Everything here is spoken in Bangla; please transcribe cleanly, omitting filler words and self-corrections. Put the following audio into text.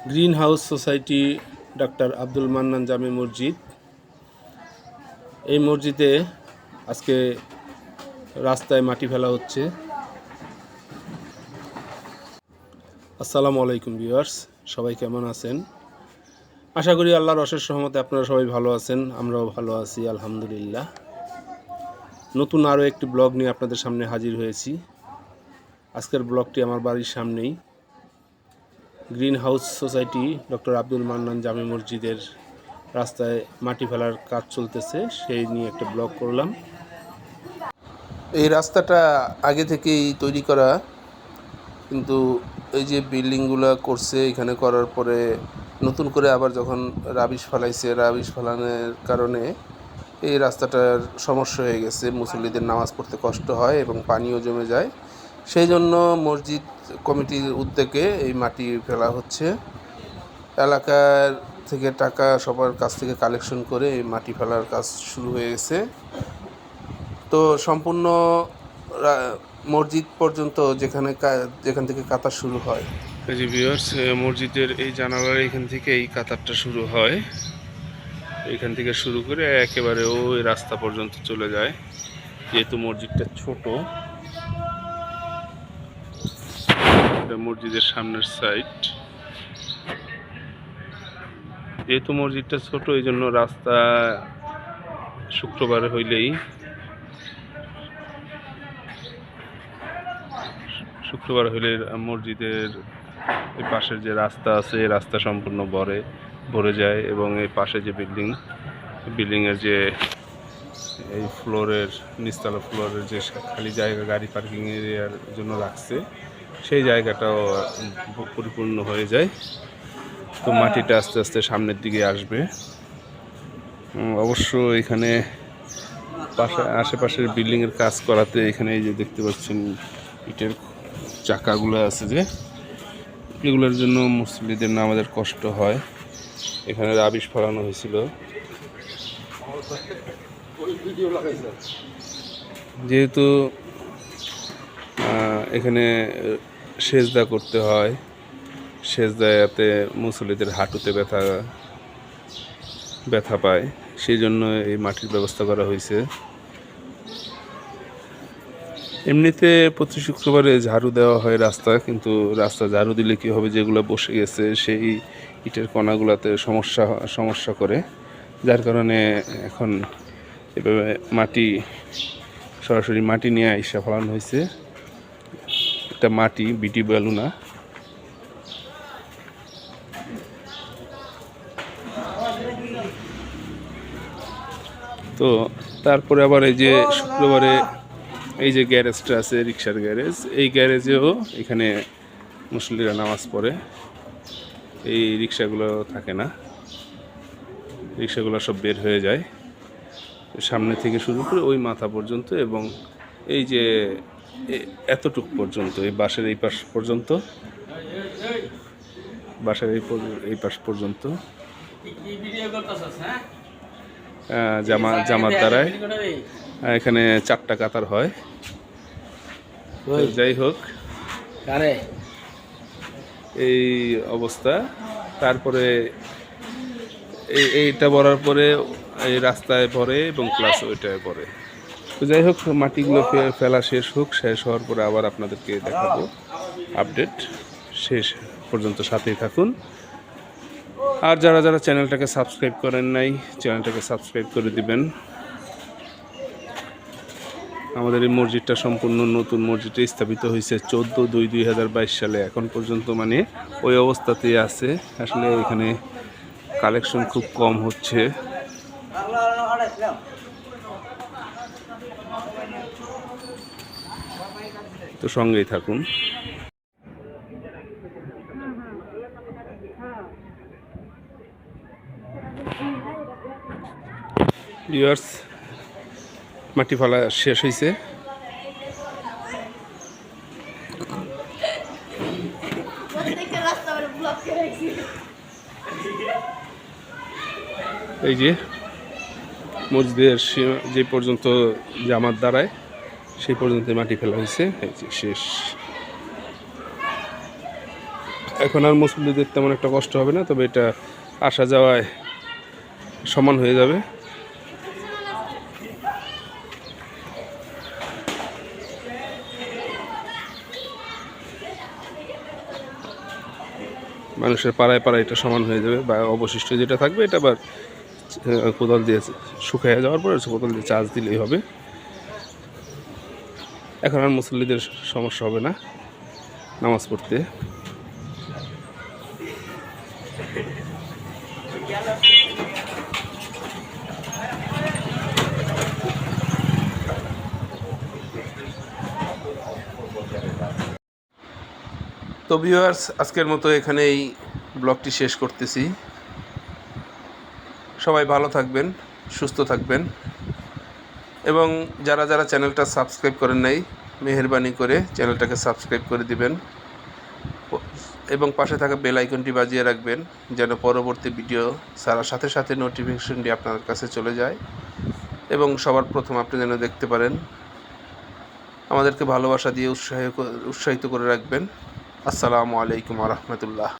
Green house society doctor Abdul Mannan জামে মসজিদ। এই মসজিদে আজকে রাস্তায় মাটি ফেলা হচ্ছে। আসসালামু আলাইকুম ভিউয়ার্স, সবাই কেমন আছেন? আশা করি আল্লাহর অশেষ রহমতে আপনারা সবাই ভালো আছেন, আমরাও ভালো আছি আলহামদুলিল্লাহ। নতুন আরও একটি ব্লগ নিয়ে আপনাদের সামনে হাজির হয়েছি। আজকের ব্লগটি আমার বাড়ির সামনেই green house society doctor Abdul Mannan জামে মসজিদের রাস্তায় মাটি ফেলার কাজ চলতেছে, সেই নিয়ে একটা ব্লগ করলাম। এই রাস্তাটা আগে থেকেই তৈরি করা, কিন্তু এই যে বিল্ডিংগুলো করছে এখানে করার পরে নতুন করে আবার যখন রাবিশ ফেলাইছে, রাবিশ ফেলানোর কারণে এই রাস্তাটার সমস্যা হয়ে গেছে। মুসল্লিদের নামাজ পড়তে কষ্ট হয় এবং পানিও জমে যায়। সেই জন্য মসজিদ কমিটির উদ্যোগে এই মাটি ফেলা হচ্ছে। এলাকার থেকে টাকা সবার কাছ থেকে কালেকশন করে এই মাটি ফেলার কাজ শুরু হয়ে গেছে। তো সম্পূর্ণ মসজিদ পর্যন্ত যেখান থেকে কাতার শুরু হয়, এই যে ভিউয়ার্স, মসজিদের এই জানালার এখান থেকে এই কাতারটা শুরু হয়। এখান থেকে শুরু করে একেবারে ওই রাস্তা পর্যন্ত চলে যায়। যেহেতু মসজিদটা ছোট, এটা মসজিদের সামনের সাইড। যেহেতু মসজিদটা ছোট, এই জন্য রাস্তা শুক্রবার হইলেই মসজিদের এই পাশের যে রাস্তা আছে, এই রাস্তা সম্পূর্ণ ভরে যায় এবং এই পাশে যে বিল্ডিংয়ের যে এই নিচতলা ফ্লোরের যে খালি জায়গা গাড়ি পার্কিং এরিয়ার জন্য রাখছে, সেই জায়গাটাও পরিপূর্ণ হয়ে যায়। তো মাটিটা আস্তে আস্তে সামনের দিকে আসবে। অবশ্য এখানে আশেপাশের বিল্ডিংয়ের কাজ করাতে এখানে এই যে দেখতে পাচ্ছেন ইটের চাকাগুলো আছে, যে এগুলোর জন্য মুসল্লিদের নামাজের কষ্ট হয়। এখানে রাবিশ ফেলানো হয়েছিল। যেহেতু এখানে সেজদা করতে হয়, সেজদাতে মুসল্লিদের হাঁটুতে ব্যথা পায়, সেই জন্য এই মাটির ব্যবস্থা করা হয়েছে। এমনিতে প্রতি শুক্রবারে ঝাড়ু দেওয়া হয় রাস্তা, কিন্তু রাস্তা ঝাড়ু দিলে কী হবে, যেগুলো বসে গেছে সেই ইটের কণাগুলোতে সমস্যা করে, যার কারণে এখন এভাবে সরাসরি মাটি নিয়ে আইসা ফেলানো হয়েছে। এটা মাটি, বিটি বালু না। তো তারপরে আবার এই যে শুক্রবারে এই যে গ্যারেজটা আছে, রিক্সার গ্যারেজ, এই গ্যারেজেও এখানে মুসল্লিরা নামাজ পড়ে। এই রিক্সাগুলো থাকে না, রিক্সাগুলো সব বের হয়ে যায় সামনে থেকে শুরু করে ওই মাথা পর্যন্ত, এবং এই যে এতটুক পর্যন্ত, এই বাসের এই পাশ পর্যন্ত, বাসের এই পাশ পর্যন্ত জামাত দ্বারায় এখানে 4টা কাতার হয়। যাই হোক, এই অবস্থা। তারপরে এইটা ভরার পরে এই রাস্তায় ভরে এবং প্লাস ওইটায় ভরে। তো যাই হোক, মাটিগুলো ফেলা শেষ হওয়ার পরে আবার আপনাদেরকে দেখাবো আপডেট। শেষ পর্যন্ত সাথেই থাকুন। আর যারা চ্যানেলটাকে সাবস্ক্রাইব করেন নাই, চ্যানেলটাকে সাবস্ক্রাইব করে দিবেন। আমাদের এই মসজিদটা সম্পূর্ণ নতুন, মসজিদটা স্থাপিত হয়েছে 14/2/2022 সালে। এখন পর্যন্ত মানে ওই অবস্থাতেই আছে। আসলে এখানে কালেকশন খুব কম হচ্ছে। তো সঙ্গেই থাকুন। ভিউয়ার্স, মাটি ফেলা শেষ হয়েছে। এই যে মসজিদের যে পর্যন্ত জামাত দাঁড়ায় সেই পর্যন্ত মাটি ফেলা হয়েছে। এই যে শেষ। এখন আর মুসল্লিদের তেমন একটা কষ্ট হবে না, তবে এটা আসা যাওয়ায় সমান হয়ে যাবে। মানুষের পাড়ায় পাড়ায় এটা সমান হয়ে যাবে, বা অবশিষ্ট যেটা থাকবে এটা আবার কোদাল দিয়ে শুকিয়ে যাওয়ার পরে কোদাল দিয়ে চার্জ দিলেই হবে। এখন আর মুসল্লিদের সমস্যা হবে না নামাজ পড়তে। তো ভিউয়ার্স, আজকের মতো এখানেই ব্লগটি শেষ করতেছি। সবাই ভালো থাকবেন, সুস্থ থাকবেন, এবং যারা যারা চ্যানেলটা সাবস্ক্রাইব করেন নাই, মেহেরবানি করে চ্যানেলটাকে সাবস্ক্রাইব করে দিবেন এবং পাশে থাকা বেল আইকনটি বাজিয়ে রাখবেন, যেন পরবর্তী ভিডিও ছাড়ার সাথে সাথে নোটিফিকেশনটি আপনার কাছে চলে যায় এবং সবার প্রথম আপনি যেন দেখতে পারেন। আমাদেরকে ভালোবাসা দিয়ে উৎসাহিত করে রাখবেন। আসসালামু আলাইকুম ওয়া রাহমাতুল্লাহ।